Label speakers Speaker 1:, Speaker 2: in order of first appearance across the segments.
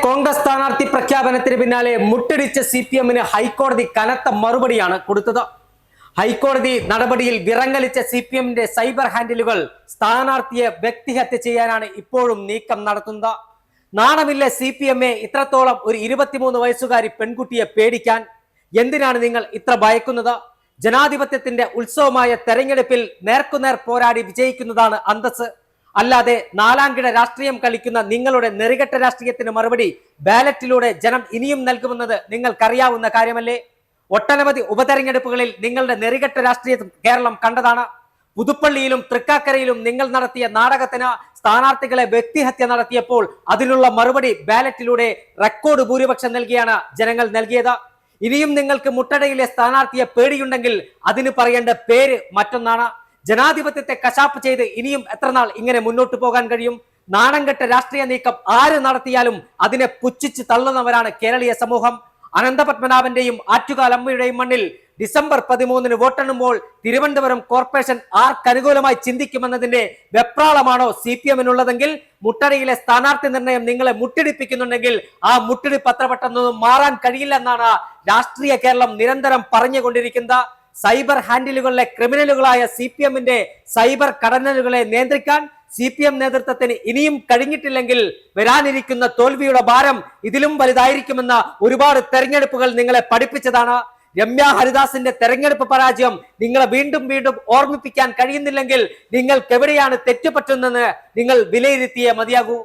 Speaker 1: കോൺഗ്രസ് സ്ഥാനാർത്ഥി പ്രഖ്യാപനത്തിന് പിന്നാലെ മുട്ടടിച്ച സിപിഎമ്മിന് ഹൈക്കോടതി കനത്ത മറുപടിയാണ് കൊടുത്തത്. ഹൈക്കോടതി നടപടിയിൽ വിറങ്ങലിച്ച സിപിഎമ്മിന്റെ സൈബർ ഹാൻഡിലുകൾ സ്ഥാനാർത്ഥിയെ വ്യക്തിഹത്യ ചെയ്യാനാണ് ഇപ്പോഴും നീക്കം നടത്തുന്നത്. നാണമില്ല സിപിഎമ്മെ, ഇത്രത്തോളം ഒരു 23 വയസ്സുകാരി പെൺകുട്ടിയെ പേടിക്കാൻ? എന്തിനാണ് നിങ്ങൾ ഇത്ര ഭയക്കുന്നത്? ജനാധിപത്യത്തിന്റെ ഉത്സവമായ തെരഞ്ഞെടുപ്പിൽ നേർക്കുനേർ പോരാടി വിജയിക്കുന്നതാണ് അന്തസ്. അല്ലാതെ നാലാംകിട രാഷ്ട്രീയം കളിക്കുന്ന നിങ്ങളുടെ നെറികെട്ട രാഷ്ട്രീയത്തിന് മറുപടി ബാലറ്റിലൂടെ ജനം ഇനിയും നൽകുമെന്നത് നിങ്ങൾക്കറിയാവുന്ന കാര്യമല്ലേ? ഒട്ടനവധി ഉപതെരഞ്ഞെടുപ്പുകളിൽ നിങ്ങളുടെ നെറികെട്ട രാഷ്ട്രീയം കേരളം കണ്ടതാണ്. പുതുപ്പള്ളിയിലും തൃക്കാക്കരയിലും നിങ്ങൾ നടത്തിയ നാടകത്തിന് സ്ഥാനാർത്ഥികളെ വ്യക്തിഹത്യ നടത്തിയപ്പോൾ അതിനുള്ള മറുപടി ബാലറ്റിലൂടെ റെക്കോർഡ് ഭൂരിപക്ഷം നൽകിയാണ് ജനങ്ങൾ നൽകിയത്. ഇനിയും നിങ്ങൾക്ക് മുട്ടടയിലെ സ്ഥാനാർത്ഥിയെ പേടിയുണ്ടെങ്കിൽ അതിന് പറയേണ്ട പേര് മറ്റൊന്നാണ്. ജനാധിപത്യത്തെ കശാപ്പ് ചെയ്ത് ഇനിയും എത്രനാൾ ഇങ്ങനെ മുന്നോട്ട് പോകാൻ കഴിയും? നാണംകെട്ട രാഷ്ട്രീയ നീക്കം ആര് നടത്തിയാലും അതിനെ പുച്ഛിച്ച് തള്ളുന്നവരാണ് കേരളീയ സമൂഹം. അനന്തപത്മനാഭന്റെയും ആറ്റുകാലമ്മയുടെയും മണ്ണിൽ ഡിസംബർ 13 വോട്ടെണ്ണുമ്പോൾ തിരുവനന്തപുരം കോർപ്പറേഷൻ ആർക്കനുകൂലമായി ചിന്തിക്കുമെന്നതിന്റെ വെപ്രാളമാണോ സിപിഎമ്മിനുള്ളതെങ്കിൽ, മുട്ടടയിലെ സ്ഥാനാർത്ഥി നിർണയം നിങ്ങളെ മുട്ടിടിപ്പിക്കുന്നുണ്ടെങ്കിൽ ആ മുട്ടിടിപ്പ് അത്ര പെട്ടെന്നൊന്നും മാറാൻ കഴിയില്ലെന്നാണ് രാഷ്ട്രീയ കേരളം നിരന്തരം പറഞ്ഞുകൊണ്ടിരിക്കുന്നത്. സൈബർ ഹാൻഡിലുകളിലെ ക്രിമിനലുകളായ സിപിഎമ്മിന്റെ സൈബർ കടന്നലുകളെ നിയന്ത്രിക്കാൻ സിപിഎം നേതൃത്വത്തിന് ഇനിയും കഴിഞ്ഞിട്ടില്ലെങ്കിൽ വരാനിരിക്കുന്ന തോൽവിയുടെ ഭാരം ഇതിലും വലുതായിരിക്കുമെന്ന ഒരുപാട് തെരഞ്ഞെടുപ്പുകൾ നിങ്ങളെ പഠിപ്പിച്ചതാണ്. രമ്യ ഹരിദാസിന്റെ തെരഞ്ഞെടുപ്പ് പരാജയം നിങ്ങളെ വീണ്ടും വീണ്ടും ഓർമ്മിപ്പിക്കാൻ കഴിയുന്നില്ലെങ്കിൽ നിങ്ങൾക്ക് എവിടെയാണ് തെറ്റുപറ്റുന്നതെന്ന് നിങ്ങൾ വിലയിരുത്തിയേ മതിയാകൂ.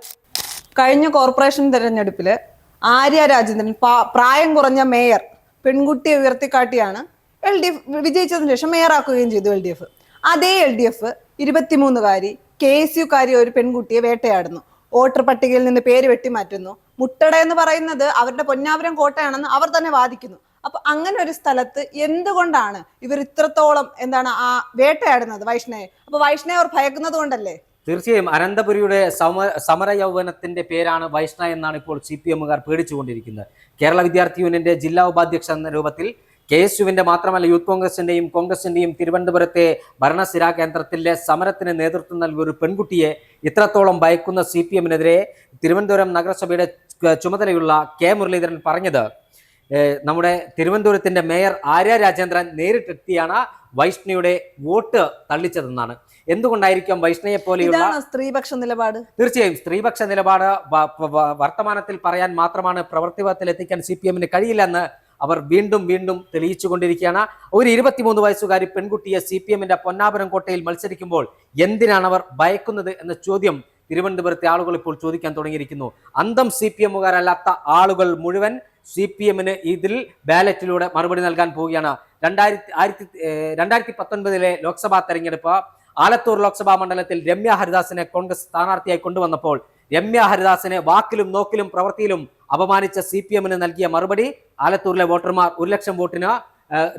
Speaker 2: കഴിഞ്ഞ കോർപ്പറേഷൻ തെരഞ്ഞെടുപ്പില് ആര്യ രാജേന്ദ്രൻ പ്രായം കുറഞ്ഞ മേയർ പെൺകുട്ടിയെ ഉയർത്തിക്കാട്ടിയാണ് LDF വിജയിച്ചതിന് ശേഷം മേയറാക്കുകയും ചെയ്തു LDF. അതേ LDF 23കാരി KSUകാരി ഒരു പെൺകുട്ടിയെ വേട്ടയാടുന്നു, വോട്ടർ പട്ടികയിൽ നിന്ന് പേര് വെട്ടിമാറ്റുന്നു. മുട്ടട എന്ന് പറയുന്നത് അവരുടെ പൊന്നാപുരം കോട്ടയാണെന്ന് അവർ തന്നെ വാദിക്കുന്നു. അപ്പൊ അങ്ങനെ ഒരു സ്ഥലത്ത് എന്തുകൊണ്ടാണ് ഇവർ ഇത്രത്തോളം ആ വേട്ടയാടുന്നത് വൈഷ്ണയെ? അപ്പൊ വൈഷ്ണയെ അവർ ഭയക്കുന്നത് കൊണ്ടല്ലേ?
Speaker 1: തീർച്ചയായും അനന്തപുരിയുടെ സമര യൗവനത്തിന്റെ പേരാണ് വൈഷ്ണ എന്നാണ് ഇപ്പോൾ CPM-കാർ പേടിച്ചുകൊണ്ടിരിക്കുന്നത്. കേരള വിദ്യാർത്ഥി യൂണിയന്റെ ജില്ലാ ഉപാധ്യക്ഷ എന്ന രൂപത്തിൽ KSUവിന്റെ മാത്രമല്ല യൂത്ത് കോൺഗ്രസിന്റെയും തിരുവനന്തപുരത്തെ ഭരണസിരാ കേന്ദ്രത്തിലെ സമരത്തിന് നേതൃത്വം നൽകിയ ഒരു പെൺകുട്ടിയെ ഇത്രത്തോളം ഭയക്കുന്ന CPM-നെതിരെ തിരുവനന്തപുരം നഗരസഭയുടെ ചുമതലയുള്ള K മുരളീധരൻ പറഞ്ഞത് നമ്മുടെ തിരുവനന്തപുരത്തിന്റെ മേയർ ആര്യ രാജേന്ദ്രൻ നേരിട്ടെത്തിയാണ് വൈഷ്ണയുടെ വോട്ട് തള്ളിച്ചതെന്നാണ്. എന്തുകൊണ്ടായിരിക്കും വൈഷ്ണയെ പോലെയുള്ള
Speaker 2: സ്ത്രീപക്ഷ നിലപാട്?
Speaker 1: തീർച്ചയായും സ്ത്രീപക്ഷ നിലപാട് വർത്തമാനത്തിൽ പറയാൻ മാത്രമാണ്, പ്രവൃത്തിപഥത്തിൽ എത്തിക്കാൻ CPM-ന് കഴിയില്ലെന്ന് അവർ വീണ്ടും വീണ്ടും തെളിയിച്ചു കൊണ്ടിരിക്കുകയാണ്. ഒരു 23 വയസ്സുകാരി പെൺകുട്ടിയെ CPM-ന്റെ പൊന്നാപുരം കോട്ടയിൽ മത്സരിക്കുമ്പോൾ എന്തിനാണ് അവർ ഭയക്കുന്നത് എന്ന ചോദ്യം തിരുവനന്തപുരത്തെ ആളുകൾ ഇപ്പോൾ ചോദിക്കാൻ തുടങ്ങിയിരിക്കുന്നു. അന്തം CPM-കാരല്ലാത്ത ആളുകൾ മുഴുവൻ CPM-ന് ഇതിൽ ബാലറ്റിലൂടെ മറുപടി നൽകാൻ പോവുകയാണ്. 2019 ലോക്സഭാ തെരഞ്ഞെടുപ്പ് ആലത്തൂർ ലോക്സഭാ മണ്ഡലത്തിൽ രമ്യ ഹരിദാസിനെ കോൺഗ്രസ് സ്ഥാനാർത്ഥിയായി കൊണ്ടുവന്നപ്പോൾ രമ്യ ഹരിദാസിനെ വാക്കിലും നോക്കിലും പ്രവൃത്തിയിലും അപമാനിച്ച CPM-ന് നൽകിയ മറുപടി ആലത്തൂരിലെ വോട്ടർമാർ 1 ലക്ഷം വോട്ടിന്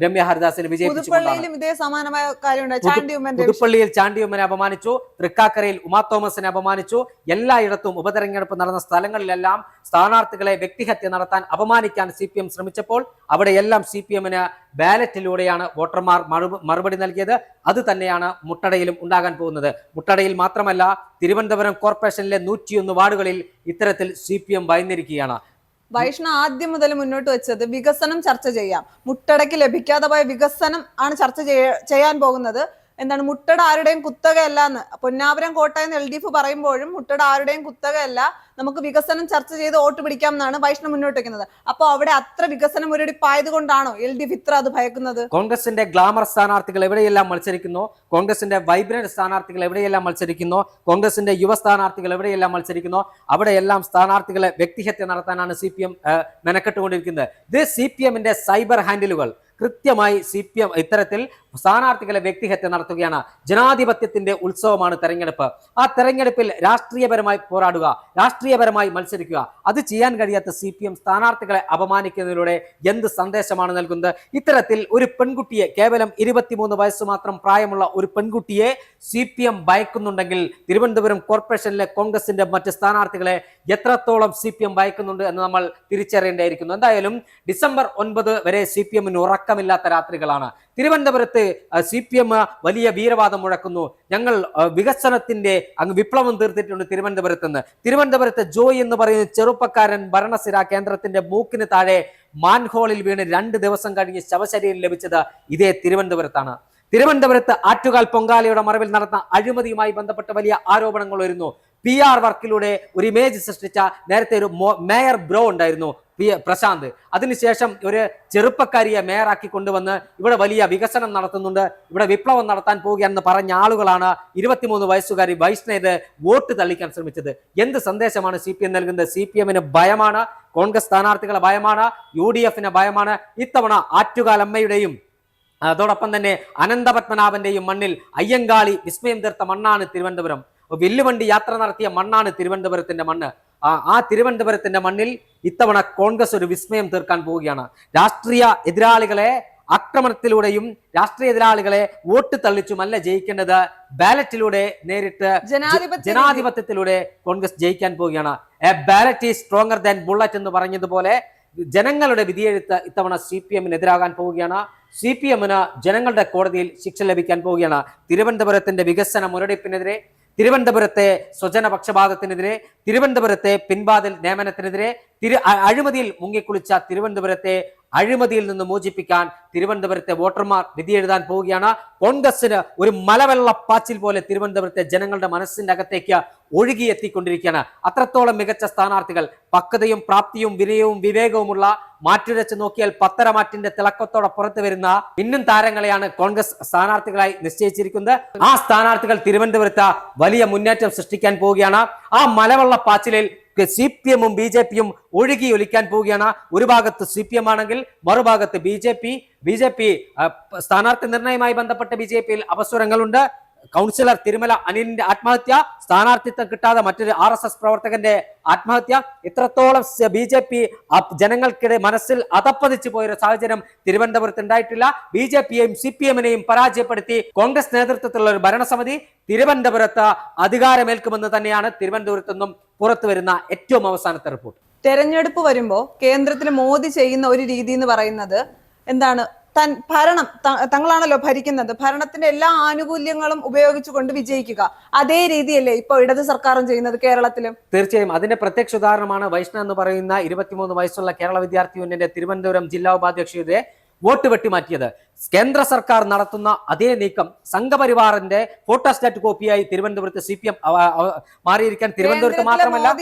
Speaker 1: രമ്യ ഹരിദാസിനെ വിജയിപ്പിച്ചുകൊണ്ടാണ്. പുതുപ്പള്ളിയിൽ ചാണ്ടിയുമ്മനെ അപമാനിച്ചു, തൃക്കാക്കരയിൽ ഉമാ തോമസിനെ അപമാനിച്ചു. എല്ലായിടത്തും ഉപതെരഞ്ഞെടുപ്പ് നടന്ന സ്ഥലങ്ങളിലെല്ലാം സ്ഥാനാർത്ഥികളെ വ്യക്തിഹത്യ നടത്താൻ അപമാനിക്കാൻ CPM ശ്രമിച്ചപ്പോൾ അവിടെയെല്ലാം CPM-ന് ബാലറ്റിലൂടെയാണ് വോട്ടർമാർ മറുപടി നൽകിയത്. അത് തന്നെയാണ് മുട്ടടയിലും ഉണ്ടാകാൻ പോകുന്നത്. മുട്ടടയിൽ മാത്രമല്ല, തിരുവനന്തപുരം കോർപ്പറേഷനിലെ 101 വാർഡുകളിൽ ഇത്തരത്തിൽ CPM ഭയന്നിരിക്കുകയാണ്.
Speaker 2: വൈഷ്ണ ആദ്യം മുതൽ മുന്നോട്ട് വെച്ചത് വികസനം ചർച്ച ചെയ്യാം, മുട്ടടയ്ക്ക് ലഭിക്കാതെ പോയ വികസനം ആണ് ചർച്ച ചെയ്യാൻ പോകുന്നത്. മുട്ടട ആരുടെയും കുത്തകയല്ല എന്ന് പൊന്നാപുരം കോട്ടയെന്ന് LDF പറയുമ്പോഴും മുട്ടട ആരുടെയും കുത്തകയല്ല, നമുക്ക് വികസനം ചർച്ച ചെയ്ത് വോട്ട് പിടിക്കാം എന്നാണ് വൈഷ്ണവ് മുന്നോട്ട് വെക്കുന്നത്. അപ്പൊ അവിടെ അത്ര വികസനം മുരടിപ്പായത് കൊണ്ടാണോ LDF ഇത്ര അത് ഭയക്കുന്നത്?
Speaker 1: കോൺഗ്രസിന്റെ ഗ്ലാമർ സ്ഥാനാർത്ഥികൾ എവിടെയെല്ലാം മത്സരിക്കുന്നു, കോൺഗ്രസിന്റെ വൈബ്രന്റ് സ്ഥാനാർത്ഥികൾ എവിടെയെല്ലാം മത്സരിക്കുന്നു, കോൺഗ്രസിന്റെ യുവ സ്ഥാനാർത്ഥികൾ എവിടെയെല്ലാം മത്സരിക്കുന്നു, അവിടെയെല്ലാം സ്ഥാനാർത്ഥികളെ വ്യക്തിഹത്യ നടത്താനാണ് CPM മെനക്കെട്ടുകൊണ്ടിരിക്കുന്നത്. ഇത് CPM-ന്റെ സൈബർ ഹാൻഡിലുകൾ കൃത്യമായി CPM ഇത്തരത്തിൽ സ്ഥാനാർത്ഥികളെ വ്യക്തിഹത്യ നടത്തുകയാണ്. ജനാധിപത്യത്തിന്റെ ഉത്സവമാണ് തെരഞ്ഞെടുപ്പ്. ആ തെരഞ്ഞെടുപ്പിൽ രാഷ്ട്രീയപരമായി പോരാടുക, രാഷ്ട്രീയപരമായി മത്സരിക്കുക. അത് ചെയ്യാൻ കഴിയാത്ത CPM സ്ഥാനാർത്ഥികളെ അപമാനിക്കുന്നതിലൂടെ എന്ത് സന്ദേശമാണ് നൽകുന്നത്? ഇത്തരത്തിൽ ഒരു പെൺകുട്ടിയെ, കേവലം 23 വയസ്സ് മാത്രം പ്രായമുള്ള ഒരു പെൺകുട്ടിയെ CPM ഭയക്കുന്നുണ്ടെങ്കിൽ തിരുവനന്തപുരം കോർപ്പറേഷനിലെ കോൺഗ്രസിന്റെ മറ്റ് സ്ഥാനാർത്ഥികളെ എത്രത്തോളം CPM ഭയക്കുന്നുണ്ട് എന്ന് നമ്മൾ തിരിച്ചറിയേണ്ടിയിരിക്കുന്നു. എന്തായാലും ഡിസംബർ 9 വരെ CPM-ന് ഉറക്കമില്ലാത്ത രാത്രികളാണ്. തിരുവനന്തപുരത്ത് CPM വലിയ വീരവാദം മുഴക്കുന്നു. ഞങ്ങൾ വികസനത്തിന്റെ വിപ്ലവം തീർത്തിട്ടുണ്ട് തിരുവനന്തപുരത്ത് നിന്ന്. തിരുവനന്തപുരത്ത് ജോയ് എന്ന് പറയുന്ന ചെറുപ്പക്കാരൻ ഭരണസിര കേന്ദ്രത്തിന്റെ മൂക്കിന് താഴെ മാൻഹോളിൽ വീണ് 2 ദിവസം കഴിഞ്ഞ് ശവശരീരം ലഭിച്ചത് ഇതേ തിരുവനന്തപുരത്താണ്. തിരുവനന്തപുരത്ത് ആറ്റുകാൽ പൊങ്കാലയുടെ മറവിൽ നടന്ന അഴിമതിയുമായി ബന്ധപ്പെട്ട വലിയ ആരോപണങ്ങൾ വരുന്നു. PR വർക്കിലൂടെ ഒരു ഇമേജ് സൃഷ്ടിച്ച നേരത്തെ ഒരു മേയർ ബ്രോ ഉണ്ടായിരുന്നു, പ്രശാന്ത്. അതിനുശേഷം ഒരു ചെറുപ്പക്കാരിയെ മേയറാക്കി കൊണ്ടുവന്ന് ഇവിടെ വലിയ വികസനം നടത്തുന്നുണ്ട്, ഇവിടെ വിപ്ലവം നടത്താൻ പോവുകയാണെന്ന് പറഞ്ഞ ആളുകളാണ് 23 വയസ്സുകാരി വൈഷ്ണവ് വോട്ട് തള്ളിക്കാൻ ശ്രമിച്ചത്. എന്ത് സന്ദേശമാണ് CPM നൽകുന്നത്? CPM-ന് ഭയമാണ്, കോൺഗ്രസ് സ്ഥാനാർത്ഥികളെ ഭയമാണ്, UDF-ന് ഭയമാണ്. ഇത്തവണ ആറ്റുകാലമ്മയുടെയും അതോടൊപ്പം തന്നെ അനന്തപത്മനാഭന്റെയും മണ്ണിൽ അയ്യങ്കാളി വിസ്മയം തീർത്ത മണ്ണാണ് തിരുവനന്തപുരം. വില്ലുവണ്ടി യാത്ര നടത്തിയ മണ്ണാണ് തിരുവനന്തപുരത്തിന്റെ മണ്ണ്. ആ തിരുവനന്തപുരത്തിന്റെ മണ്ണിൽ ഇത്തവണ കോൺഗ്രസ് ഒരു വിസ്മയം തീർക്കാൻ പോവുകയാണ്. രാഷ്ട്രീയ എതിരാളികളെ ആക്രമണത്തിലൂടെയും രാഷ്ട്രീയ എതിരാളികളെ വോട്ട് തള്ളിച്ചുമല്ല ജയിക്കേണ്ടത്, ബാലറ്റിലൂടെ നേരിട്ട് ജനാധിപത്യത്തിലൂടെ കോൺഗ്രസ് ജയിക്കാൻ പോവുകയാണ്. A ballot is stronger than bullet എന്ന് പറഞ്ഞതുപോലെ ജനങ്ങളുടെ വിധിയെഴുത്ത് ഇത്തവണ CPM-നെതിരാകാൻ പോവുകയാണ്. CPM-ന് ജനങ്ങളുടെ കോടതിയിൽ ശിക്ഷ ലഭിക്കാൻ പോവുകയാണ്. തിരുവനന്തപുരത്തിന്റെ വികസന മുരടിപ്പിനെതിരെ, തിരുവനന്തപുരത്തെ സ്വജനപക്ഷപാതത്തിനെതിരെ, തിരുവനന്തപുരത്തെ പിൻവാതിൽ നിയമനത്തിനെതിരെ, അഴിമതിയിൽ മുങ്ങിക്കുളിച്ച തിരുവനന്തപുരത്തെ അഴിമതിയിൽ നിന്ന് മോചിപ്പിക്കാൻ തിരുവനന്തപുരത്തെ വോട്ടർമാർ വിധി എഴുതാൻ പോവുകയാണ്. കോൺഗ്രസിന് ഒരു മലവെള്ളപ്പാച്ചിൽ പോലെ തിരുവനന്തപുരത്തെ ജനങ്ങളുടെ മനസ്സിന്റെ അകത്തേക്ക് ഒഴുകിയെത്തിക്കൊണ്ടിരിക്കുകയാണ്. അത്രത്തോളം മികച്ച സ്ഥാനാർത്ഥികൾ, പക്വതയും പ്രാപ്തിയും വിനയവും വിവേകവുമുള്ള, മാറ്റുരച്ച് നോക്കിയാൽ പത്തരമാറ്റിന്റെ തിളക്കത്തോടെ പുറത്തു വരുന്ന ഇന്നും താരങ്ങളെയാണ് കോൺഗ്രസ് സ്ഥാനാർത്ഥികളായി നിശ്ചയിച്ചിരിക്കുന്നത്. ആ സ്ഥാനാർത്ഥികൾ തിരുവനന്തപുരത്ത് വലിയ മുന്നേറ്റം സൃഷ്ടിക്കാൻ പോവുകയാണ്. ആ മലവെള്ളപ്പാച്ചിലിൽ CPM-ഉം BJP-യും ഒഴുകി ഒലിക്കാൻ പോവുകയാണ്. ഒരു ഭാഗത്ത് CPM ആണെങ്കിൽ മറുഭാഗത്ത് BJP സ്ഥാനാർത്ഥി നിർണയവുമായി ബന്ധപ്പെട്ട BJP-യിൽ അപസ്വരങ്ങളുണ്ട്. കൗൺസിലർ തിരുമല അനിലിന്റെ ആത്മഹത്യ, സ്ഥാനാർത്ഥിത്വം കിട്ടാതെ മറ്റൊരു RSS പ്രവർത്തകന്റെ ആത്മഹത്യ, ഇത്രത്തോളം BJP ജനങ്ങൾക്കിടെ മനസ്സിൽ അതപ്പതിച്ചു പോയൊരു സാഹചര്യം തിരുവനന്തപുരത്ത് ഉണ്ടായിട്ടില്ല. BJP-യെയും CPM-നെയും പരാജയപ്പെടുത്തി കോൺഗ്രസ് നേതൃത്വത്തിലുള്ള ഒരു ഭരണസമിതി തിരുവനന്തപുരത്ത് അധികാരമേൽക്കുമെന്ന് തന്നെയാണ് തിരുവനന്തപുരത്ത് നിന്നും പുറത്തു വരുന്ന ഏറ്റവും അവസാനത്തെ റിപ്പോർട്ട്.
Speaker 2: തെരഞ്ഞെടുപ്പ് വരുമ്പോൾ കേന്ദ്രത്തിൽ മോദി ചെയ്യുന്ന ഒരു രീതി എന്ന് പറയുന്നത് എന്താണ്? ഭരണം തങ്ങളാണല്ലോ ഭരിക്കുന്നത്, ഭരണത്തിന്റെ എല്ലാ ആനുകൂല്യങ്ങളും ഉപയോഗിച്ചുകൊണ്ട് വിജയിക്കുക. അതേ രീതിയല്ലേ ഇപ്പൊ ഇടത് സർക്കാരും ചെയ്യുന്നത് കേരളത്തിലും?
Speaker 1: തീർച്ചയായും അതിന്റെ പ്രത്യക്ഷ ഉദാഹരണമാണ് വൈഷ്ണവ് എന്ന് പറയുന്ന 23 വയസ്സുള്ള കേരള വിദ്യാർത്ഥി യൂണിയന്റെ തിരുവനന്തപുരം ജില്ലാ ഉപാധ്യക്ഷയുടെ വോട്ട് വെട്ടിമാറ്റിയത്. കേന്ദ്ര സർക്കാർ നടത്തുന്ന അതേ നീക്കം സംഘപരിവാറിന്റെ ഫോട്ടോസ്റ്റാറ്റ് കോപ്പിയായി തിരുവനന്തപുരത്ത് CPM മാറിയിരിക്കാൻ തിരുവനന്തപുരത്ത് മാത്രമല്ല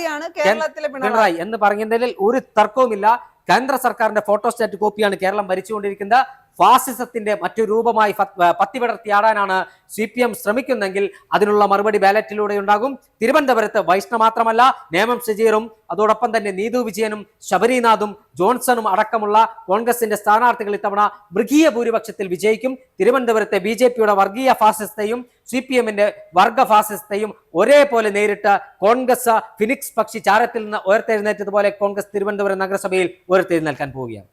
Speaker 1: പിണറായി എന്ന് പറയുന്നതിൽ ഒരു തർക്കവുമില്ല. കേന്ദ്ര സർക്കാരിന്റെ ഫോട്ടോസ്റ്റാറ്റ് കോപ്പിയാണ് കേരളം ഭരിച്ചുകൊണ്ടിരിക്കുന്നത്. ഫാസിസത്തിന്റെ മറ്റൊരു രൂപമായി പത്തിവിടർത്തിയാടാനാണ് CPM ശ്രമിക്കുന്നെങ്കിൽ അതിനുള്ള മറുപടി ബാലറ്റിലൂടെ ഉണ്ടാകും. തിരുവനന്തപുരത്ത് വൈഷ്ണവ് മാത്രമല്ല, നേമം സജീറും അതോടൊപ്പം തന്നെ നീതു വിജയനും ശബരിനാഥും ജോൺസണും അടക്കമുള്ള കോൺഗ്രസിന്റെ സ്ഥാനാർത്ഥികൾ ഇത്തവണ മൃഗീയ ഭൂരിപക്ഷത്തിൽ വിജയിക്കും. തിരുവനന്തപുരത്തെ BJP-യുടെ വർഗീയ ഫാസിസത്തെയും CPM-ന്റെ വർഗ ഫാസിസത്തെയും ഒരേപോലെ നേരിട്ട് കോൺഗ്രസ് ഫിനിക്സ് പക്ഷി ചാരത്തിൽ നിന്ന് ഉയർത്തെഴുന്നേറ്റതുപോലെ കോൺഗ്രസ് തിരുവനന്തപുരം നഗരസഭയിൽ ഉയർത്തെഴുന്നേൽക്കാൻ പോവുകയാണ്.